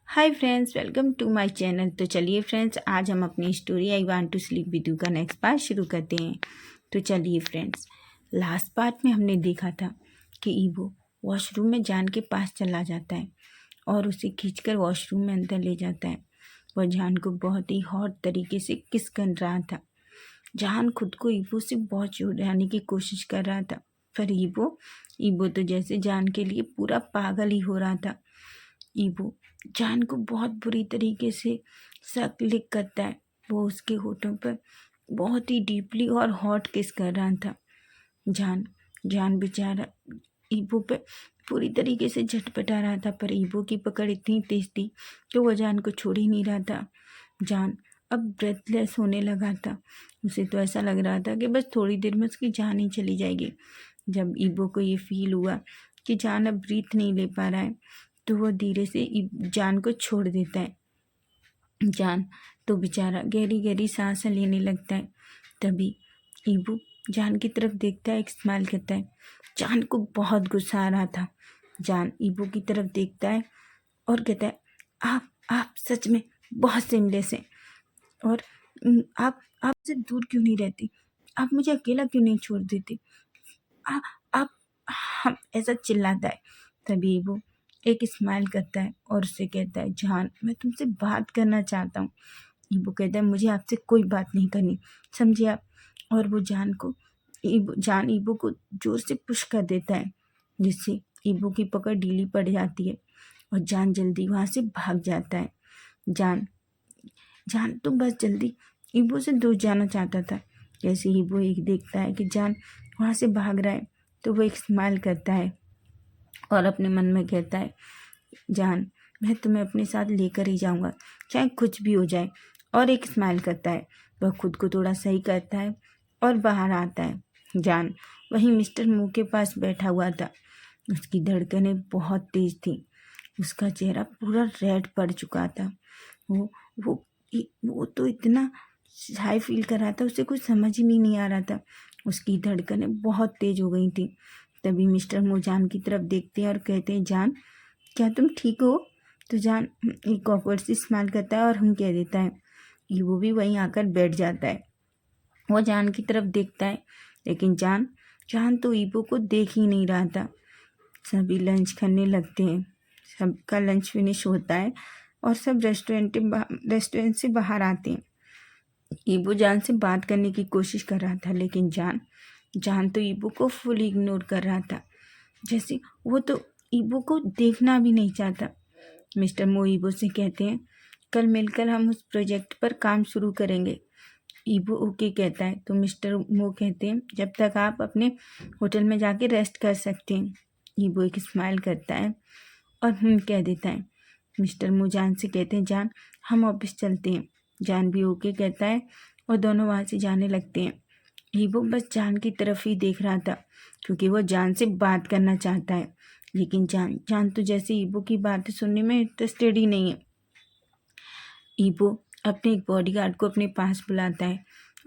Hi friends, welcome to my channel. तो चलिए friends, आज हम अपनी story I want to sleep with you का नेक्स्ट पार्ट शुरू करते हैं। तो चलिए फ्रेंड्स, लास्ट पार्ट में हमने देखा था कि ईवो वॉशरूम में जान के पास चला जाता है और उसे खींचकर वॉशरूम में अंदर ले जाता है। वह जान को बहुत ही हॉट तरीके से किस कर रहा था। जान खुद को ईवो से बहुत छुड़ाने की कोशिश कर रहा था, पर ईवो तो जैसे जान के लिए पूरा पागल ही हो रहा था। ईवो जान को बहुत बुरी तरीके से क्लिक करता है। वो उसके होठों पर बहुत ही डीपली और हॉट किस कर रहा था। जान जान बेचारा ईवो पे पूरी तरीके से झटपटा रहा था, पर ईवो की पकड़ इतनी तेज थी कि वो जान को छोड़ ही नहीं रहा था। जान अब ब्रेथलेस होने लगा था। उसे तो ऐसा लग रहा था कि बस थोड़ी देर में उसकी जान ही चली जाएगी। जब ईवो को ये फील हुआ कि जान अब ब्रीथ नहीं ले पा रहा है, तो वो धीरे से जान को छोड़ देता है। जान तो बेचारा गहरी गहरी सांस लेने लगता है। तभी ईवो जान की तरफ देखता है, एक स्माइल करता है। जान को बहुत गुस्सा आ रहा था। जान ईवो की तरफ देखता है और कहता है, आप सच में बहुत सिमलेस हैं। और आप मुझसे दूर क्यों नहीं रहती? आप मुझे अकेला क्यों नहीं छोड़ देते? आ, आप हम ऐसा चिल्लाता है। तभी वो एक स्माइल करता है और उससे कहता है, जान मैं तुमसे बात करना चाहता हूँ। ईबो कहता है, मुझे आपसे कोई बात नहीं करनी, समझिए आप। और वो जान ईबो को जोर से पुश कर देता है, जिससे ईबो की पकड़ ढीली पड़ जाती है और जान जल्दी वहाँ से भाग जाता है। जान जान तो बस जल्दी ईबो से दूर जाना चाहता था। जैसे ईबो एक देखता है कि जान वहाँ से भाग रहा है, तो वो एक स्माइल करता है और अपने मन में कहता है, जान मैं तुम्हें अपने साथ लेकर ही जाऊंगा, चाहे कुछ भी हो जाए। और एक स्माइल करता है। वह खुद को थोड़ा सही करता है और बाहर आता है। जान वहीं मिस्टर मुंह के पास बैठा हुआ था। उसकी धड़कनें बहुत तेज थी। उसका चेहरा पूरा रेड पड़ चुका था। वो वो वो तो इतना हाई फील कर रहा था, उसे कुछ समझ ही नहीं आ रहा था। उसकी धड़कनें बहुत तेज हो गई थी। तभी मिस्टर मो जान की तरफ देखते हैं और कहते हैं, जान क्या तुम ठीक हो? तो जान एक ऑकवर्ड सी स्माइल करता है और हम कह देता है। वो भी वहीं आकर बैठ जाता है। वो जान की तरफ देखता है, लेकिन जान जान तो ईबो को देख ही नहीं रहा था। सभी लंच करने लगते हैं। सबका लंच फिनिश होता है और सब रेस्टोरेंट से बाहर आते हैं। ईबो जान से बात करने की कोशिश कर रहा था, लेकिन जान तो ईबो को फुल इग्नोर कर रहा था, जैसे वो तो ईबो को देखना भी नहीं चाहता। मिस्टर मो ईबो से कहते हैं, कल मिलकर हम उस प्रोजेक्ट पर काम शुरू करेंगे। ईबो ओके कहता है। तो मिस्टर मो कहते हैं, जब तक आप अपने होटल में जाके रेस्ट कर सकते हैं। ईबो एक स्माइल करता है और कह देता है। मिस्टर मो जान से कहते हैं, जान हम ऑफिस चलते हैं। जान भी ओके कहता है और दोनों वहाँ से जाने लगते हैं। ईबो बस जान की तरफ ही देख रहा था, क्योंकि वो जान से बात करना चाहता है। लेकिन जान तो जैसे ईबो की बातें सुनने में इंटरेस्टेड ही नहीं है। ईबो अपने एक बॉडीगार्ड को अपने पास बुलाता है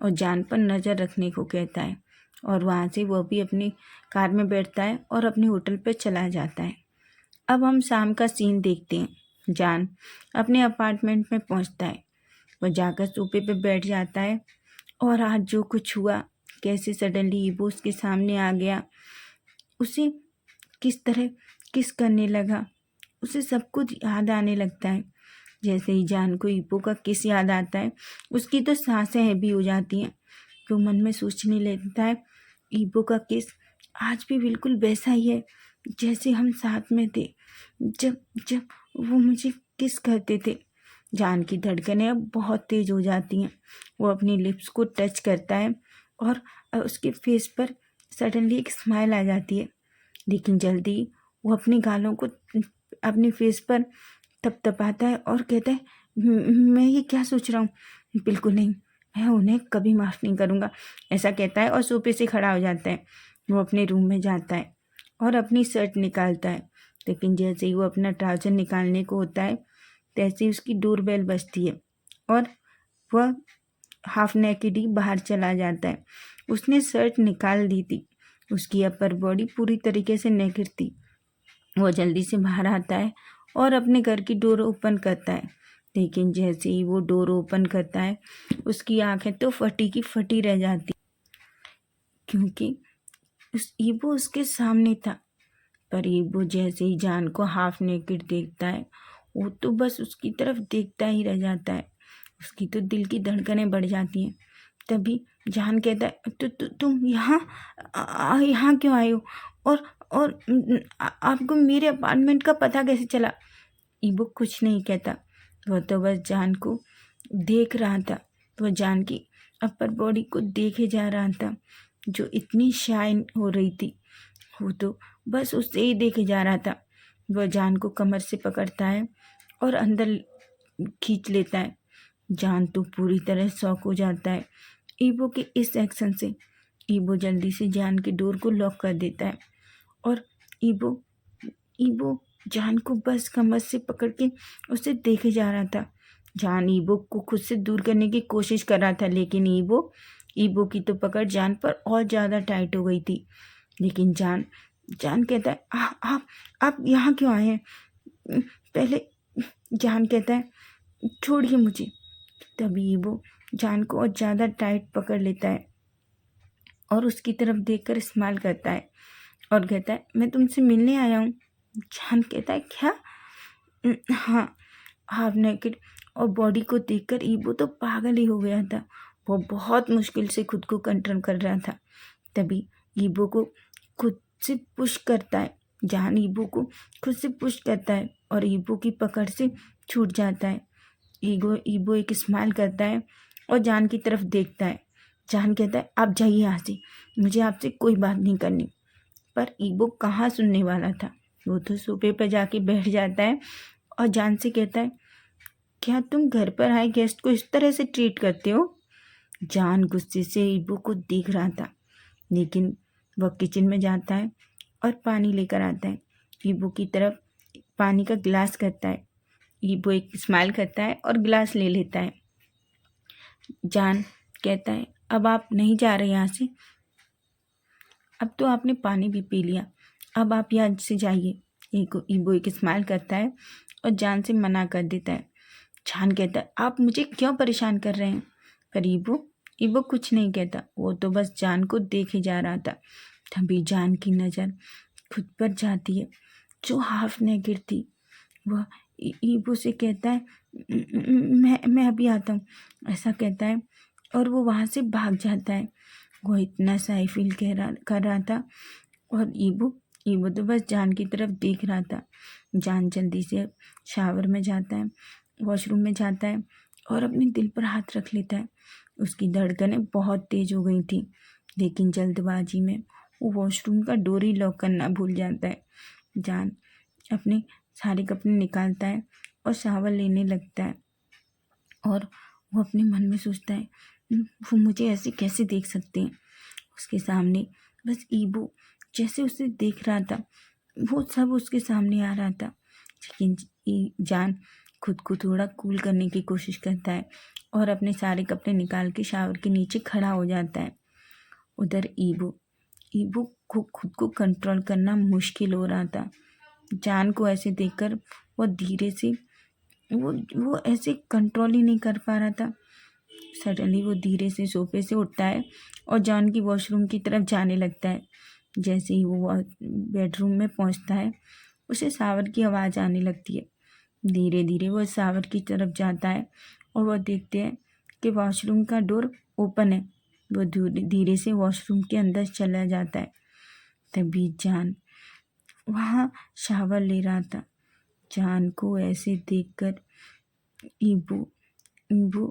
और जान पर नज़र रखने को कहता है, और वहाँ से वह भी अपनी कार में बैठता है और अपने होटल पर चला जाता है। अब हम शाम का सीन देखते हैं। जान अपने अपार्टमेंट में पहुँचता है। वह जाकर सोफे पे बैठ जाता है और आज जो कुछ हुआ, कैसे सडनली ईबो उसके सामने आ गया, उसे किस तरह किस करने लगा, उसे सब कुछ याद आने लगता है। जैसे ही जान को ईबो का किस याद आता है, उसकी तो सांसें हैवी हो जाती हैं। तो मन में सोचने लगता है, ईबो का किस आज भी बिल्कुल वैसा ही है जैसे हम साथ में थे, जब जब वो मुझे किस करते थे। जान की धड़कनें अब बहुत तेज हो जाती हैं। वो अपनी लिप्स को टच करता है और उसके फेस पर सडनली एक स्माइल आ जाती है, लेकिन जल्दी वो अपने गालों को अपने फेस पर थपथपाता है और कहता है, मैं ये क्या सोच रहा हूँ? बिल्कुल नहीं, मैं उन्हें कभी माफ़ नहीं करूँगा, ऐसा कहता है और सोफे से खड़ा हो जाता है। वो अपने रूम में जाता है और अपनी शर्ट निकालता है, लेकिन जैसे ही वो अपना ट्राउज़र निकालने को होता है, तैसे ही उसकी डोरबेल बजती है और वह हाफ नेकेड ही बाहर चला जाता है। उसने शर्ट निकाल दी थी, उसकी अपर बॉडी पूरी तरीके से नेकेड थी। वो जल्दी से बाहर आता है और अपने घर की डोर ओपन करता है। लेकिन जैसे ही वो डोर ओपन करता है उसकी आंखें तो फटी की फटी रह जाती, क्योंकि उस ईबो उसके सामने था। पर ईबो जैसे ही जान को हाफ नेकेड देखता है वो तो बस उसकी तरफ देखता ही रह जाता है। उसकी तो दिल की धड़कनें बढ़ जाती हैं। तभी जान कहता है, तुम यहाँ यहाँ क्यों आए हो, और आपको मेरे अपार्टमेंट का पता कैसे चला? ईबो कुछ नहीं कहता, वो तो बस जान को देख रहा था। वो जान की अपर बॉडी को देखे जा रहा था, जो इतनी शाइन हो रही थी। वो तो बस उससे ही देखे जा रहा था। वह जान को कमर से पकड़ता है और अंदर खींच लेता है। जान तो पूरी तरह शॉक हो जाता है ईबो के इस एक्शन से। ईबो जल्दी से जान के डोर को लॉक कर देता है और ईबो ईबो जान को बस कमर से पकड़ के उसे देखे जा रहा था। जान ईबो को खुद से दूर करने की कोशिश कर रहा था, लेकिन ईबो की तो पकड़ जान पर और ज़्यादा टाइट हो गई थी। लेकिन जान कहता है, आप यहाँ क्यों आए हैं? पहले जान कहता है, छोड़िए मुझे। तभी ईबो जान को और ज़्यादा टाइट पकड़ लेता है और उसकी तरफ देखकर स्माइल करता है और कहता है, मैं तुमसे मिलने आया हूँ। जान कहता है, क्या? हाँ, हाफ नेकेड और बॉडी को देखकर ईबो तो पागल ही हो गया था। वो बहुत मुश्किल से खुद को कंट्रोल कर रहा था। तभी ईबो को खुद से पुश करता है। जान ईबो को खुद से पुश करता है और ईबो की पकड़ से छूट जाता है। ईबो एक स्माइल करता है और जान की तरफ देखता है। जान कहता है, आप जाइए यहाँ से, मुझे आपसे कोई बात नहीं करनी। पर ईबो कहाँ सुनने वाला था। वो तो सोफे पर जाके बैठ जाता है और जान से कहता है, क्या तुम घर पर आए गेस्ट को इस तरह से ट्रीट करते हो? जान गुस्से से ईबो को देख रहा था, लेकिन वह किचन में जाता है और पानी लेकर आता है। ईबो की तरफ पानी का गिलास करता है। ईबो एक स्माइल करता है और गिलास ले लेता है। जान कहता है, अब आप नहीं जा रहे यहाँ से, अब तो आपने पानी भी पी लिया, अब आप यहाँ से जाइए। ईबो एक स्माइल करता है और जान से मना कर देता है। जान कहता है, आप मुझे क्यों परेशान कर रहे हैं? पर ईबो कुछ नहीं कहता, वो तो बस जान को देखे जा रहा था। तभी जान की नज़र खुद पर जाती है, जो हाफ नेकेड थी। वह ईबो से कहता है, मैं अभी आता हूँ, ऐसा कहता है और वो वहाँ से भाग जाता है। वो इतना सही फील कर रहा था और ईबो तो बस जान की तरफ देख रहा था। जान जल्दी से शावर में जाता है, वॉशरूम में जाता है और अपने दिल पर हाथ रख लेता है। उसकी धड़कनें बहुत तेज हो गई थी, लेकिन जल्दबाजी में वो वॉशरूम का डोर ही लॉक करना भूल जाता है। जान अपने सारे कपड़े निकालता है और शावर लेने लगता है और वो अपने मन में सोचता है, वो मुझे ऐसे कैसे देख सकते हैं? उसके सामने बस ईबो जैसे उसे देख रहा था, वो सब उसके सामने आ रहा था। लेकिन जान खुद को थोड़ा कूल करने की कोशिश करता है और अपने सारे कपड़े निकाल के शावर के नीचे खड़ा हो जाता है। उधर ईबो को खुद को कंट्रोल करना मुश्किल हो रहा था। जान को ऐसे देखकर वो धीरे से वो ऐसे कंट्रोल ही नहीं कर पा रहा था। सडनली वो धीरे से सोफे से उठता है और जान की वॉशरूम की तरफ जाने लगता है। जैसे ही वो बेडरूम में पहुंचता है उसे शावर की आवाज़ आने लगती है। धीरे धीरे वो शावर की तरफ जाता है और वह देखते हैं कि वॉशरूम का डोर ओपन है। वो धीरे से वॉशरूम के अंदर चला जाता है। तभी जान वहाँ शावर ले रहा था। जान को ऐसे देखकर ईबो ईबो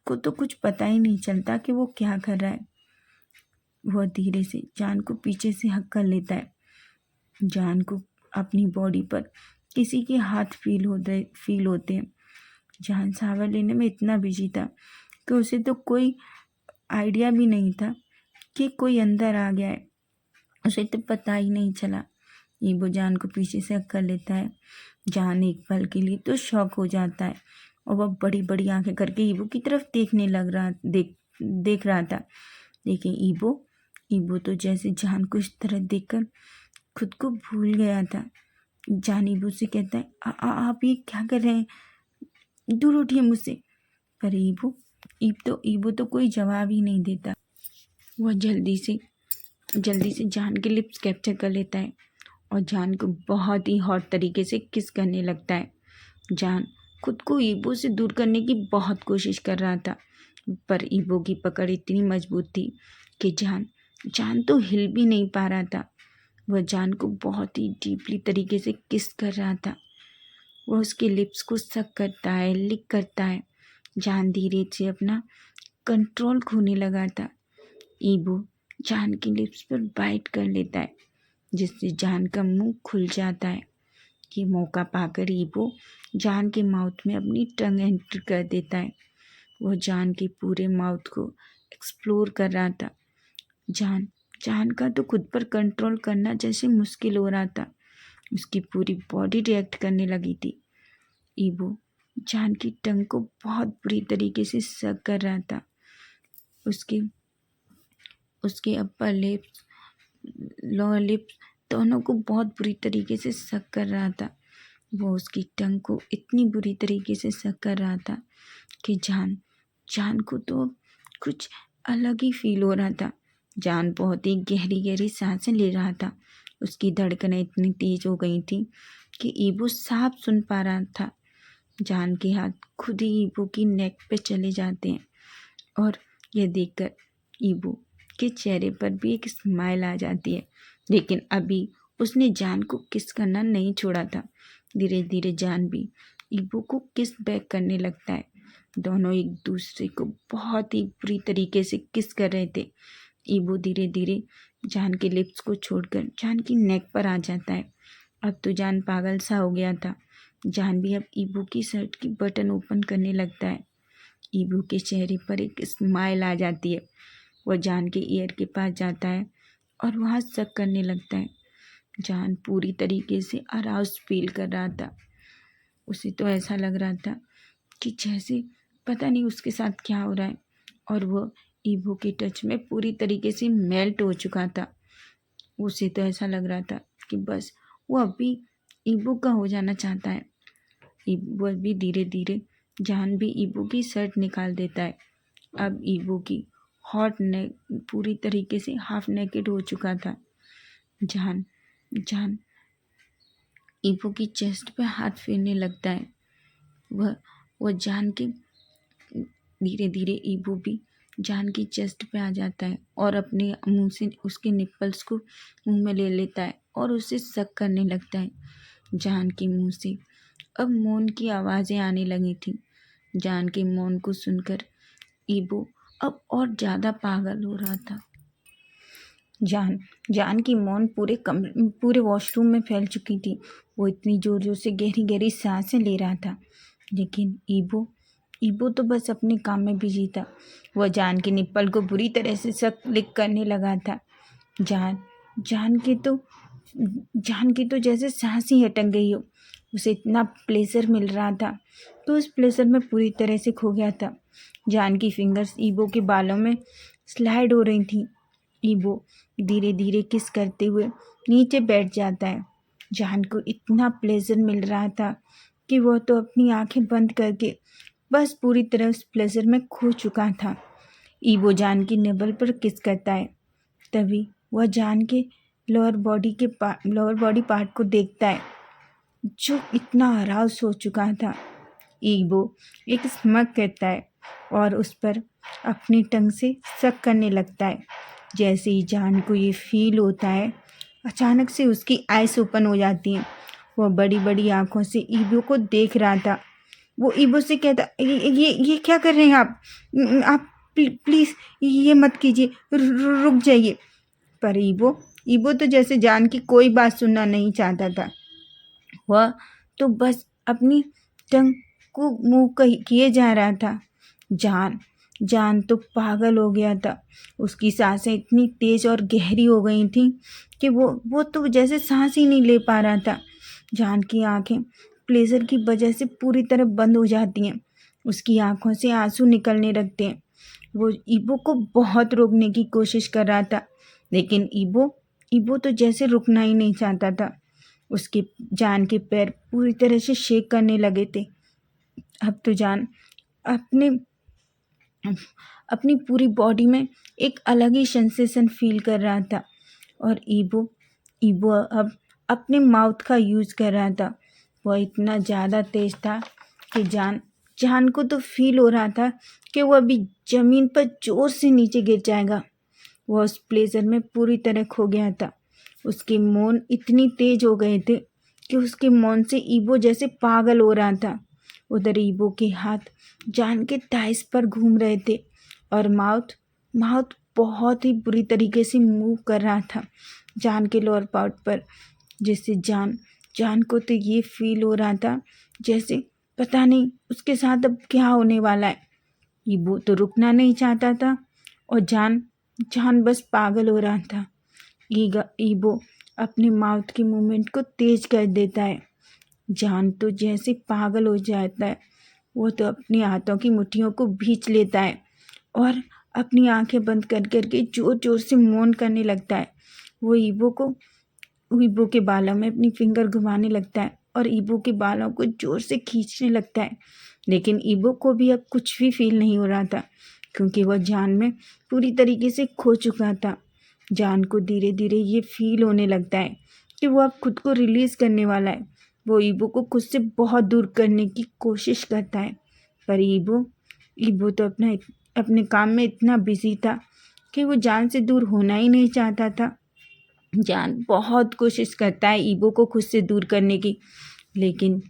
को तो कुछ पता ही नहीं चलता कि वो क्या कर रहा है। वह धीरे से जान को पीछे से हक कर लेता है। जान को अपनी बॉडी पर किसी के हाथ फील होते हैं। जान शावर लेने में इतना बिजी था कि उसे तो कोई आइडिया भी नहीं था कि कोई अंदर आ गया है। उसे तो पता ही नहीं चला। ईबो जान को पीछे से हक कर लेता है। जान एक पल के लिए तो शॉक हो जाता है और वह बड़ी बड़ी आंखें करके ईबो की तरफ देख रहा था। लेकिन ईबो तो जैसे जान को इस तरह देखकर खुद को भूल गया था। जान ईबो से कहता है, आप ये क्या कर रहे हैं, दूर उठिए मुझसे। पर ईबो तो कोई जवाब ही नहीं देता। वह जल्दी से जान के लिप्स कैप्चर कर लेता है और जान को बहुत ही हॉट तरीके से किस करने लगता है। जान खुद को ईबो से दूर करने की बहुत कोशिश कर रहा था, पर ईबो की पकड़ इतनी मजबूत थी कि जान तो हिल भी नहीं पा रहा था। वह जान को बहुत ही डीपली तरीके से किस कर रहा था। वह उसके लिप्स को सक करता है, लिक करता है। जान धीरे से अपना कंट्रोल खोने लगा था। ईबो जान के लिप्स पर बाइट कर लेता है, जिससे जान का मुंह खुल जाता है। ये मौका पाकर ईबो जान के माउथ में अपनी टंग एंटर कर देता है। वह जान के पूरे माउथ को एक्सप्लोर कर रहा था। जान का तो खुद पर कंट्रोल करना जैसे मुश्किल हो रहा था। उसकी पूरी बॉडी रिएक्ट करने लगी थी। ईबो जान की टंग को बहुत बुरी तरीके से सक कर रहा था। उसके अपर लिप्स, लोअर लिप्स दोनों को बहुत बुरी तरीके से सक कर रहा था। वो उसकी टंग को इतनी बुरी तरीके से सक कर रहा था कि जान को तो कुछ अलग ही फील हो रहा था। जान बहुत ही गहरी गहरी सांसें ले रहा था। उसकी धड़कनें इतनी तेज हो गई थी कि ईबो साफ सुन पा रहा था। जान के हाथ खुद ही ईबो की नेक पे चले जाते हैं और यह देखकर ईबो के चेहरे पर भी एक स्माइल आ जाती है। लेकिन अभी उसने जान को किस करना नहीं छोड़ा था। धीरे धीरे जान भी ईबो को किस बैक करने लगता है। दोनों एक दूसरे को बहुत ही बुरी तरीके से किस कर रहे थे। ईबो धीरे धीरे जान के लिप्स को छोड़कर जान की नेक पर आ जाता है। अब तो जान पागल सा हो गया था। जान भी अब ईबो की शर्ट की बटन ओपन करने लगता है। ईबो के चेहरे पर एक स्माइल आ जाती है। वह जान के ईयर के पास जाता है और वहाँ शक करने लगता है। जान पूरी तरीके से अराउज्ड फील कर रहा था। उसे तो ऐसा लग रहा था कि जैसे पता नहीं उसके साथ क्या हो रहा है, और वह ईबो के टच में पूरी तरीके से मेल्ट हो चुका था। उसे तो ऐसा लग रहा था कि बस वो अभी ईबो का हो जाना चाहता है। ईबो भी धीरे धीरे जान भी ईबो की शर्ट निकाल देता है। अब ईबो की हॉट नेक पूरी तरीके से हाफ नेकेड हो चुका था। जान जान ईबो की चेस्ट पे हाथ फेरने लगता है। वह जान के धीरे धीरे ईबो भी जान की चेस्ट पे आ जाता है और अपने मुंह से उसके निप्पल्स को मुंह में ले लेता है और उसे सक करने लगता है। जान के मुंह से अब मौन की आवाज़ें आने लगी थी। जान के मौन को सुनकर ईबो अब और ज़्यादा पागल हो रहा था। जान की मौन पूरे वॉशरूम में फैल चुकी थी। वो इतनी ज़ोर ज़ोर से गहरी गहरी सांसें ले रहा था, लेकिन ईबो तो बस अपने काम में बिजी था। वह जान के निप्पल को बुरी तरह से सक लिक करने लगा था। जान की तो जैसे सांस ही अटक गई हो। उसे इतना प्लेजर मिल रहा था तो उस प्लेजर में पूरी तरह से खो गया था। जान की फिंगर्स ईबो के बालों में स्लाइड हो रही थी। ईबो धीरे धीरे किस करते हुए नीचे बैठ जाता है। जान को इतना प्लेजर मिल रहा था कि वह तो अपनी आंखें बंद करके बस पूरी तरह उस प्लेजर में खो चुका था। ईबो जान की निबल पर किस करता है। तभी वह जान के लोअर बॉडी पार्ट को देखता है, जो इतना अराउज हो चुका था। ईबो एक स्मग करता है और उस पर अपनी टंग से सक करने लगता है। जैसे ही जान को ये फील होता है, अचानक से उसकी आइज़ ओपन हो जाती हैं। वह बड़ी बड़ी आंखों से ईबो को देख रहा था। वो ईबो से कहता, ये क्या कर रहे हैं आप प्लीज़ ये मत कीजिए, रुक जाइए। पर ईबो तो जैसे जान की कोई बात सुनना नहीं चाहता था। वह तो बस अपनी टंग को मूव किए जा रहा था। जान तो पागल हो गया था। उसकी सांसें इतनी तेज और गहरी हो गई थी कि वो तो जैसे सांस ही नहीं ले पा रहा था। जान की आंखें प्लेजर की वजह से पूरी तरह बंद हो जाती हैं। उसकी आंखों से आंसू निकलने लगते हैं। वो ईबो को बहुत रोकने की कोशिश कर रहा था, लेकिन ईबो तो जैसे रुकना ही नहीं चाहता था। उसके जान के पैर पूरी तरह से शेक करने लगे थे। अब तो जान अपने अपनी पूरी बॉडी में एक अलग ही सेंसेशन फील कर रहा था। और ईबो ईबो अब अपने माउथ का यूज़ कर रहा था। वह इतना ज़्यादा तेज था कि जान को तो फील हो रहा था कि वो अभी ज़मीन पर ज़ोर से नीचे गिर जाएगा। वह उस प्लेजर में पूरी तरह खो गया था। उसके मौन इतनी तेज हो गए थे कि उसके मौन से ईबो जैसे पागल हो रहा था। उधर ईबो के हाथ जान के थाइस पर घूम रहे थे और माउथ बहुत ही बुरी तरीके से मूव कर रहा था जान के लोअर पार्ट पर, जिससे जान को तो ये फील हो रहा था जैसे पता नहीं उसके साथ अब क्या होने वाला है। ईबो तो रुकना नहीं चाहता था और जान बस पागल हो रहा था। ईबो अपने माउथ की मूवमेंट को तेज कर देता है। जान तो जैसे पागल हो जाता है। वो तो अपनी हाथों की मुट्ठियों को भींच लेता है और अपनी आंखें बंद कर करके जोर जोर से मौन करने लगता है। वो ईबो के बालों में अपनी फिंगर घुमाने लगता है और ईबो के बालों को जोर से खींचने लगता है। लेकिन ईबो को भी अब कुछ भी फील नहीं हो रहा था क्योंकि वह जान में पूरी तरीके से खो चुका था। जान को धीरे धीरे ये फील होने लगता है कि वो अब खुद को रिलीज़ करने वाला है। वो ईबो को खुद से बहुत दूर करने की कोशिश करता है, पर ईबो तो अपने काम में इतना बिजी था कि वो जान से दूर होना ही नहीं चाहता था। जान बहुत कोशिश करता है ईबो को खुद से दूर करने की, लेकिन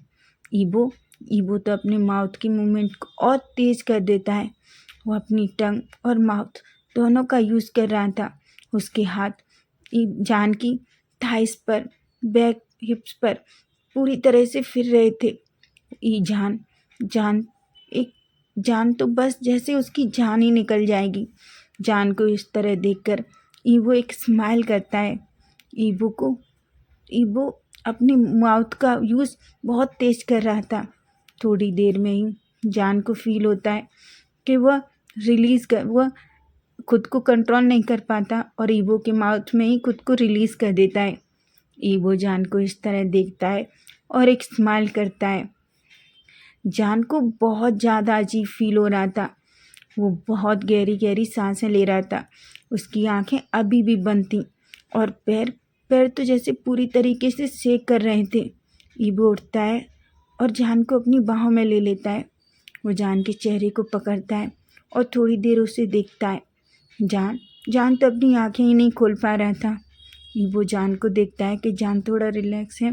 ईबो तो अपने माउथ की मूवमेंट को और तेज़ कर देता है। वो अपनी टंग और माउथ दोनों का यूज़ कर रहा था। उसके हाथ जान की थाइस पर, बैक हिप्स पर पूरी तरह से फिर रहे थे। जान तो बस जैसे उसकी जान ही निकल जाएगी। जान को इस तरह देखकर ईबो एक स्माइल करता है। ईबो अपने माउथ का यूज़ बहुत तेज़ कर रहा था। थोड़ी देर में ही जान को फील होता है कि वह खुद को कंट्रोल नहीं कर पाता और ईबो के माउथ में ही खुद को रिलीज़ कर देता है। ईबो जान को इस तरह देखता है और एक स्माइल करता है। जान को बहुत ज़्यादा अजीब फील हो रहा था। वो बहुत गहरी गहरी सांसें ले रहा था। उसकी आंखें अभी भी बंद थीं और पैर तो जैसे पूरी तरीके से शेक कर रहे थे। ईबो उठता है और जान को अपनी बाहों में ले लेता है। वो जान के चेहरे को पकड़ता है और थोड़ी देर उसे देखता है। जान तो अपनी आंखें ही नहीं खोल पा रहा था। ईबो जान को देखता है कि जान थोड़ा रिलैक्स है।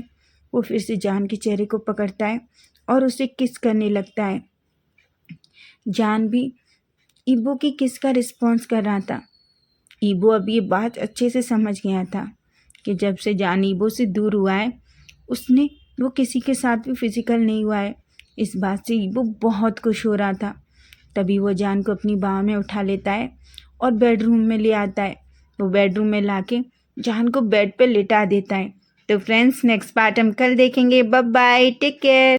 वो फिर से जान के चेहरे को पकड़ता है और उसे किस करने लगता है। जान भी ईबो की किस का रिस्पॉन्स कर रहा था। ईबो अब ये बात अच्छे से समझ गया था कि जब से जान ईबो से दूर हुआ है वो किसी के साथ भी फिजिकल नहीं हुआ है। इस बात से ईबो बहुत खुश हो रहा था। तभी वो जान को अपनी बाहों में उठा लेता है और बेडरूम में ले आता है। वो बेडरूम में लाके जान को बेड पे लिटा देता है। तो फ्रेंड्स, नेक्स्ट पार्ट हम कल देखेंगे। Bye bye, take care.